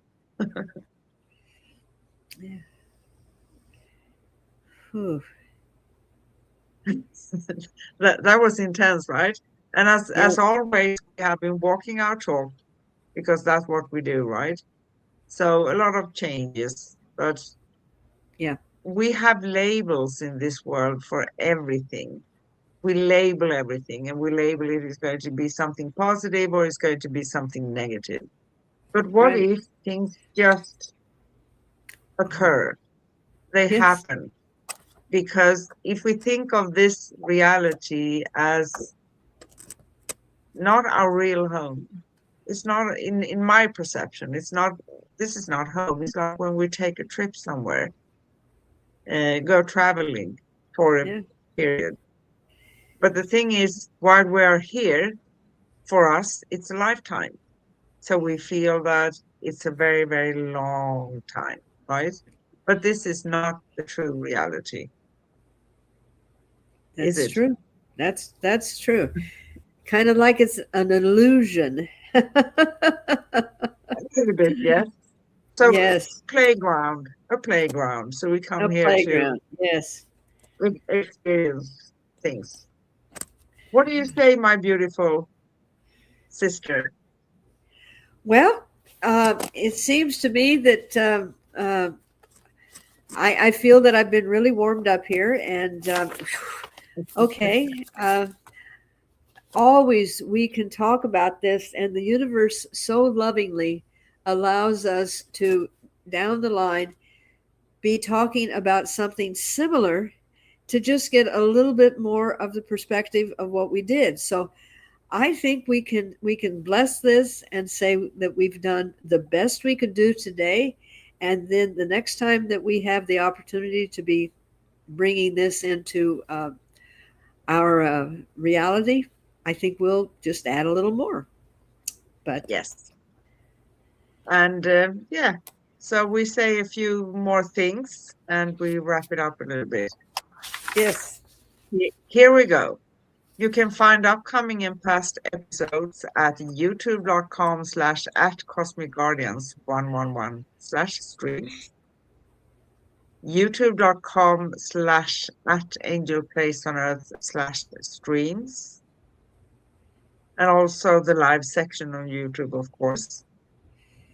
Yeah. Whew. That was intense, right? And Yeah. as always, we have been walking our talk because that's what we do, right? So a lot of changes, but Yeah. we have labels in this world for everything. We label everything, and we label it is going to be something positive or it's going to be something negative. But what Right. if things just occur? They Yes. happen. Because if we think of this reality as not our real home, it's not in my perception, it's not this is not home. It's like when we take a trip somewhere. go traveling for a Yeah, period. But the thing is, while we're here, for us, it's a lifetime. So we feel that it's a very, very long time, right? But this is not the true reality, is that's it? true. That's true. Kind of like it's an illusion. A little bit, yes. So Yes, playground, a playground. So we come a here to playground. Yes. experience things. What do you say, my beautiful sister? Well, it seems to me that I feel that I've been really warmed up here, and okay. Always we can talk about this, and the universe so lovingly allows us to, down the line, be talking about something similar to just get a little bit more of the perspective of what we did. So I think we can bless this and say that we've done the best we could do today, and then the next time that we have the opportunity to be bringing this into our reality, I think we'll just add a little more. But Yes. And yeah, so we say a few more things and we wrap it up a little bit. yes, Here we go. You can find upcoming and past episodes at youtube.com/ at Cosmic Guardians 111 slash streams, youtube.com/ at Angel Place on Earth slash streams, and also the live section on YouTube, of course.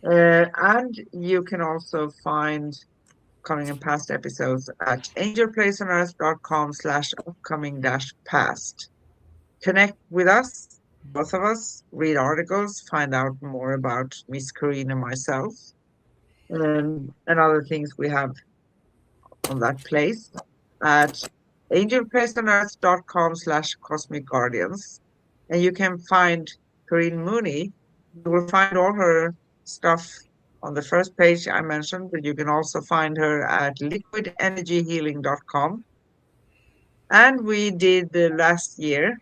And you can also find coming and past episodes at angelplaceonearth.com/ upcoming dash past. Connect with us, both of us, read articles, find out more about Miss Karina and myself, and other things we have on that place at angelplaceonearth.com/ cosmic guardians. And you can find Corinne Mooney. You will find all her stuff on the first page I mentioned, but you can also find her at liquidenergyhealing.com. And we did the last year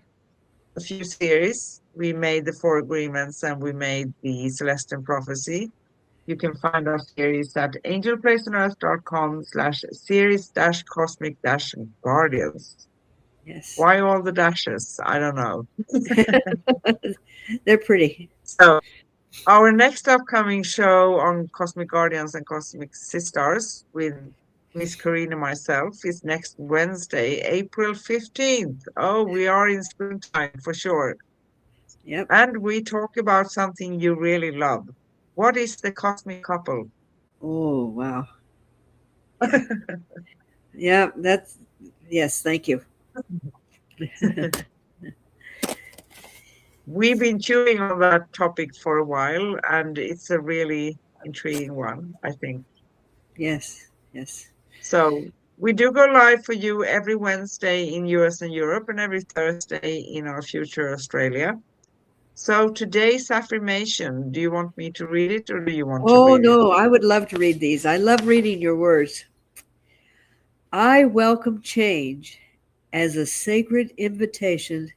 a few series. We made the Four Agreements and we made the Celestial Prophecy. You can find our series at angelplaceonearth.com/series-cosmic-guardians. yes. Why all the dashes? I don't know. They're pretty. So our next upcoming show on Cosmic Guardians and Cosmic Sis-Stars with Miss Karina and myself is next Wednesday, April 15th. Oh, we are in springtime for sure. Yep. And we talk about something you really love. What is the cosmic couple? Oh, wow. Yeah. Yeah, that's yes, thank you. We've been chewing on that topic for a while, and it's a really intriguing one, I think. Yes. Yes. So we do go live for you every Wednesday in US and Europe and every Thursday in our future Australia. So today's affirmation, do you want me to read it or do you want to Oh read it? no, I would love to read these. I love reading your words. I welcome change as a sacred invitation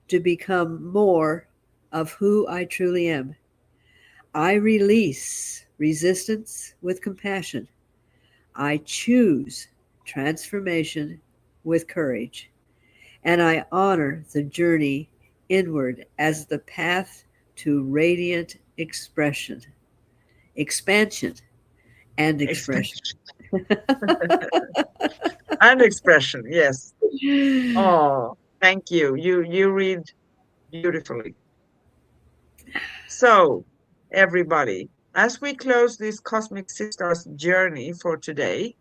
to become more of who I truly am. I release resistance with compassion. I choose transformation with courage. And I honor the journey inward as the path to radiant expansion, and expression. Expression. And expression, yes. Oh, thank you. You read beautifully. So, everybody, as we close this Cosmic Sisters journey for today,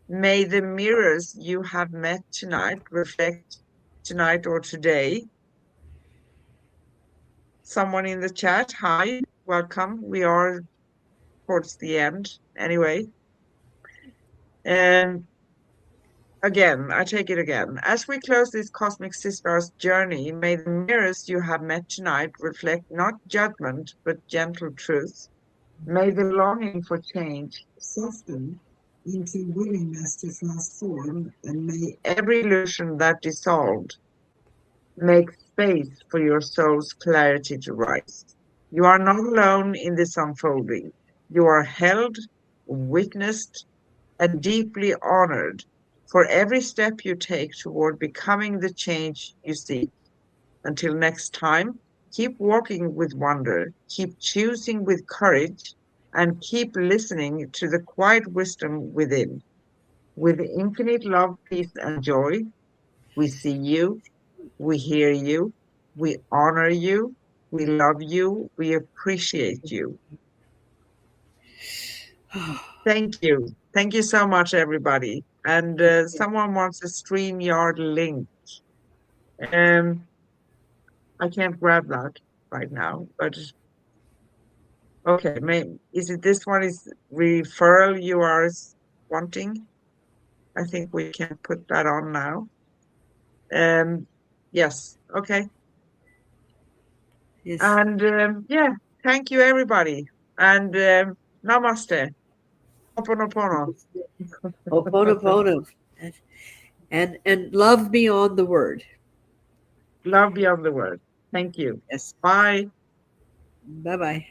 may the mirrors you have met tonight reflect tonight or today. Someone in the chat, hi, welcome. We are towards the end anyway. And again, I take it again. As we close this Cosmic Sisters journey, may the mirrors you have met tonight reflect not judgment, but gentle truth. May the longing for change soften into willingness to transform, and may every illusion that dissolved make space for your soul's clarity to rise. You are not alone in this unfolding. You are held, witnessed, and deeply honored for every step you take toward becoming the change you seek. Until next time, keep walking with wonder, keep choosing with courage, and keep listening to the quiet wisdom within. With infinite love, peace, and joy, we see you, we hear you, we honor you, we love you, we appreciate you. Thank you. Thank you so much, everybody. And someone wants a StreamYard link. Um, I can't grab that right now, but okay, is it this one is referral you are wanting? I think we can put that on now. Yes, okay. Yes. And yeah, thank you everybody. And namaste. Ho'oponopono. Oponopono. And love beyond the word. Love beyond the word. Thank you. Yes. Bye. Bye bye.